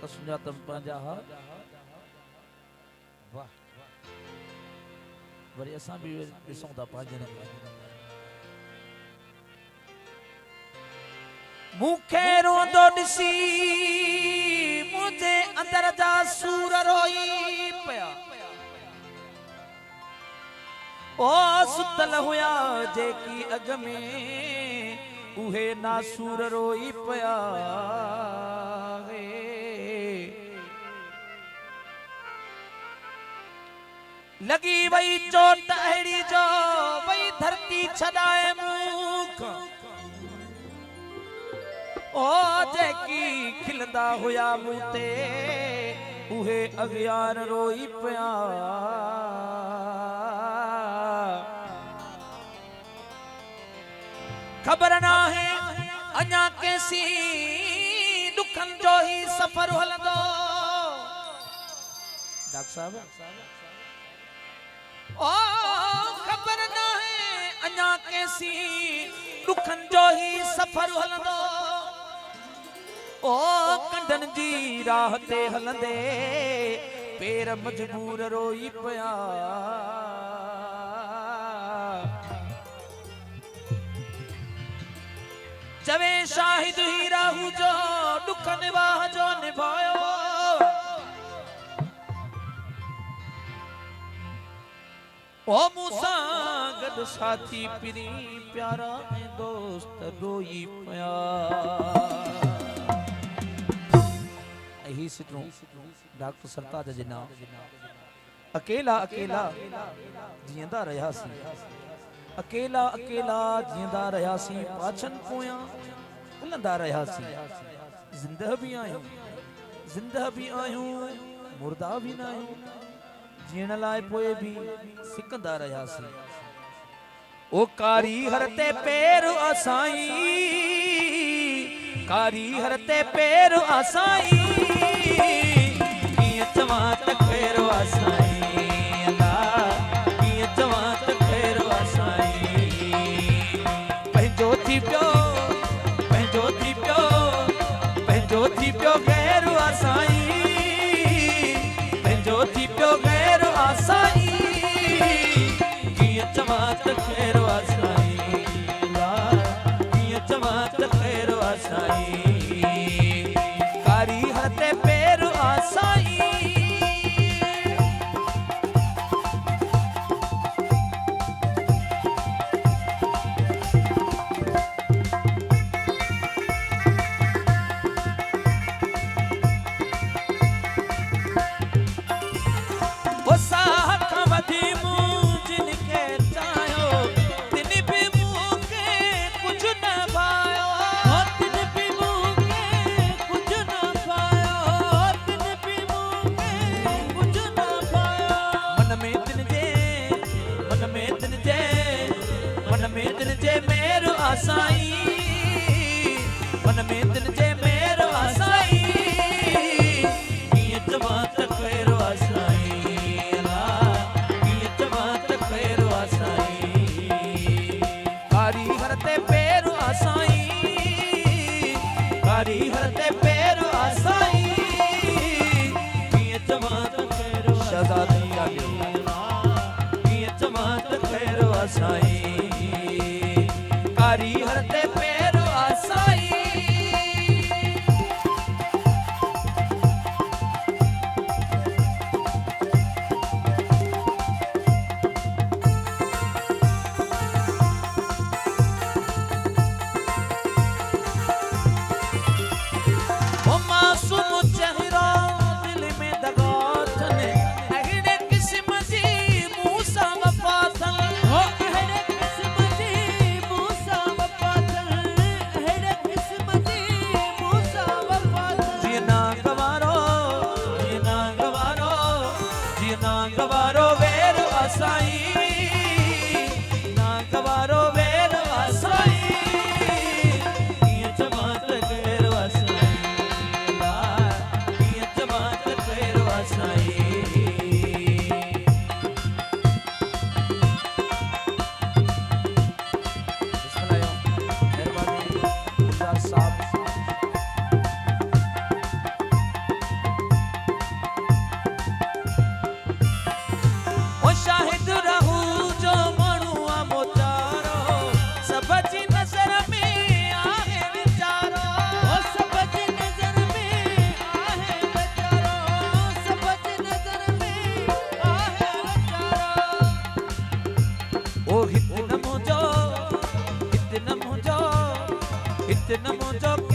हक सुञातम पंहिंजा वाह वरी असां भी ॾिसूं था पंहिंजे मूंखे रोंदो ॾिसी मुंहिंजे अंदर जा सूर रोई पिया ओ सुतल हुया जेकी अग में उहे नासूर रोई पिया लगी वही चोट अहिड़ी जो वही धरती छॾाए मूंख ओ जेकी खिलंदा हुया मूं ते उहे अगियार रोई पिया खबर नाहे अञा केसी दुखन जो ही सफर हलंदो डॉक्टर साहब ओ खबर नाहे अञा केसी दुखन जो ही सफर हलंदो ओ कंडन जी राह ते हलंदे पेर मजबूर रोई पिया चवे शाहिद ही राहू जो दुख निवाह जो निभायो ओ मूसा गद साथी पिरी प्यारा दोस्त रोई पिया यही सिटू डॉक्टर सरताज जे नाम अकेला अकेला जींदा रहियासी अकेला अकेला जींदा रहियासी पाछन पोयां हलंदा रहियासी जिंदा भी आहियूं मुर्दा भी न आहियूं जीण लाइ पोइ भी सिकंदा रहियासी ओ कारी हरते पैर असाई कारी हरते पैर असाई कीअं चवां त खैर असाई अल्लाह कीअं चवां त खैर असाई पंहिंजो थी पियो गैर असाई पंहिंजो थी पियो गैर असाई कीअं चवां त खैर असाई कीअं चवां त खैर असाई कारी हथे पैर असाई आसाई मन में दिल जे मेर आसाई कीअं चवां त खैर आसाई कीअं चवां त खैर आसाई कारी हरते पैर आसाई कारी हरते पैर आसाई कीअं चवां त खैर शहजादी कीअं चवां त खैर आसाई कारी हरते पैर आसाई ओ मासूम चेहरा दिल में दगा थने अहिड़े किस्म जी मूसा वफा थन ओ अहिड़े किस्म जी मूसा वफा थन तिन मुझो